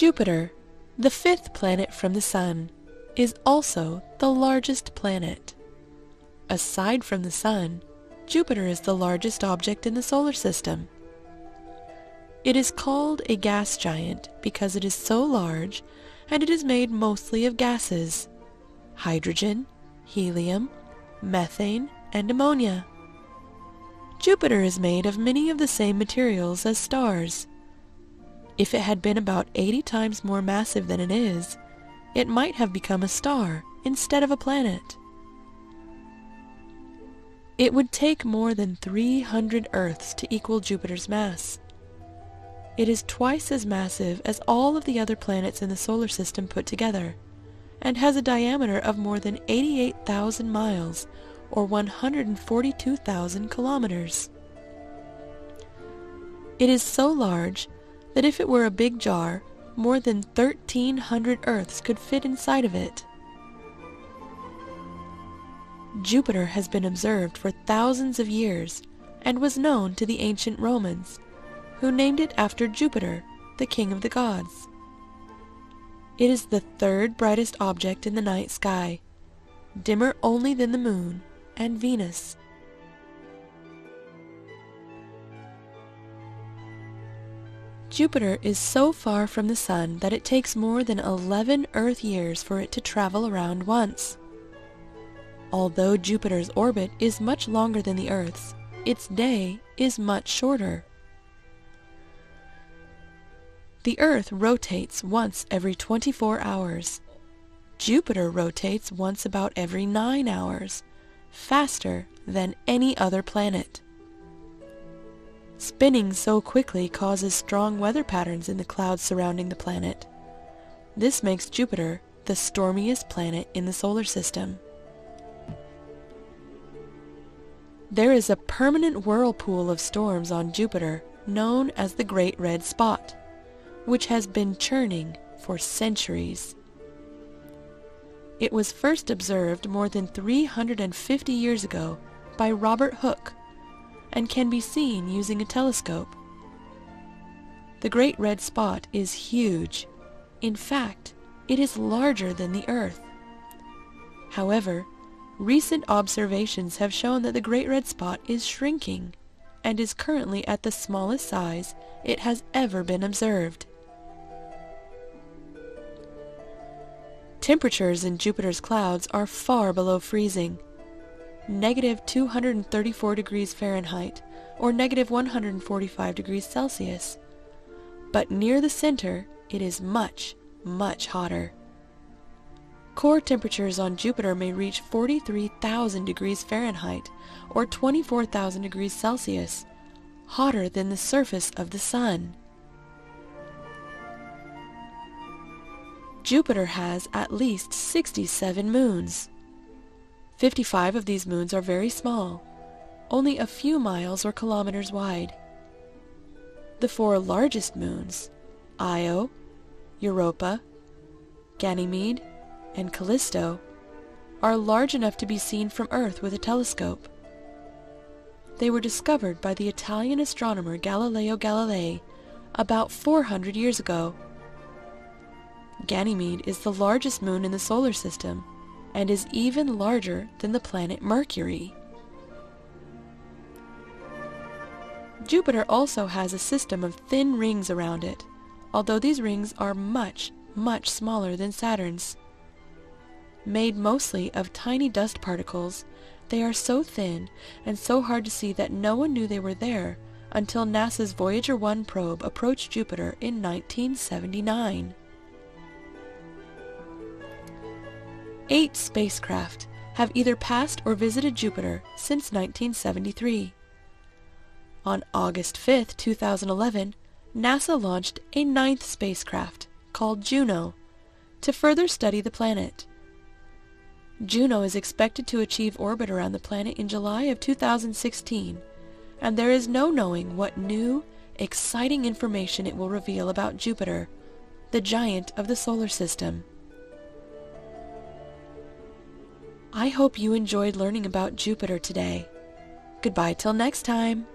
Jupiter, the fifth planet from the Sun, is also the largest planet. Aside from the Sun, Jupiter is the largest object in the solar system. It is called a gas giant because it is so large and it is made mostly of gases: hydrogen, helium, methane, and ammonia. Jupiter is made of many of the same materials as stars. If it had been about 80 times more massive than it is, it might have become a star instead of a planet. It would take more than 300 Earths to equal Jupiter's mass. It is twice as massive as all of the other planets in the solar system put together, and has a diameter of more than 88,000 miles, or 142,000 kilometers. It is so large that if it were a big jar, more than 1,300 Earths could fit inside of it. Jupiter has been observed for thousands of years and was known to the ancient Romans, who named it after Jupiter, the king of the gods. It is the third brightest object in the night sky, dimmer only than the Moon and Venus. Jupiter is so far from the Sun that it takes more than 11 Earth years for it to travel around once. Although Jupiter's orbit is much longer than the Earth's, its day is much shorter. The Earth rotates once every 24 hours. Jupiter rotates once about every 9 hours, faster than any other planet. Spinning so quickly causes strong weather patterns in the clouds surrounding the planet. This makes Jupiter the stormiest planet in the solar system. There is a permanent whirlpool of storms on Jupiter known as the Great Red Spot, which has been churning for centuries. It was first observed more than 350 years ago by Robert Hooke and can be seen using a telescope. The Great Red Spot is huge. In fact, it is larger than the Earth. However, recent observations have shown that the Great Red Spot is shrinking and is currently at the smallest size it has ever been observed. Temperatures in Jupiter's clouds are far below freezing, -234 degrees Fahrenheit or -145 degrees Celsius, but near the center it is much, much hotter. Core temperatures on Jupiter may reach 43,000 degrees Fahrenheit or 24,000 degrees Celsius, hotter than the surface of the Sun. Jupiter has at least 67 moons. 55 of these moons are very small, only a few miles or kilometers wide. The 4 largest moons, Io, Europa, Ganymede, and Callisto, are large enough to be seen from Earth with a telescope. They were discovered by the Italian astronomer Galileo Galilei about 400 years ago. Ganymede is the largest moon in the solar system and is even larger than the planet Mercury. Jupiter also has a system of thin rings around it, although these rings are much, much smaller than Saturn's. Made mostly of tiny dust particles, they are so thin and so hard to see that no one knew they were there until NASA's Voyager 1 probe approached Jupiter in 1979. 8 spacecraft have either passed or visited Jupiter since 1973. On August 5, 2011, NASA launched a 9th spacecraft, called Juno, to further study the planet. Juno is expected to achieve orbit around the planet in July of 2016, and there is no knowing what new, exciting information it will reveal about Jupiter, the giant of the solar system. I hope you enjoyed learning about Jupiter today. Goodbye till next time.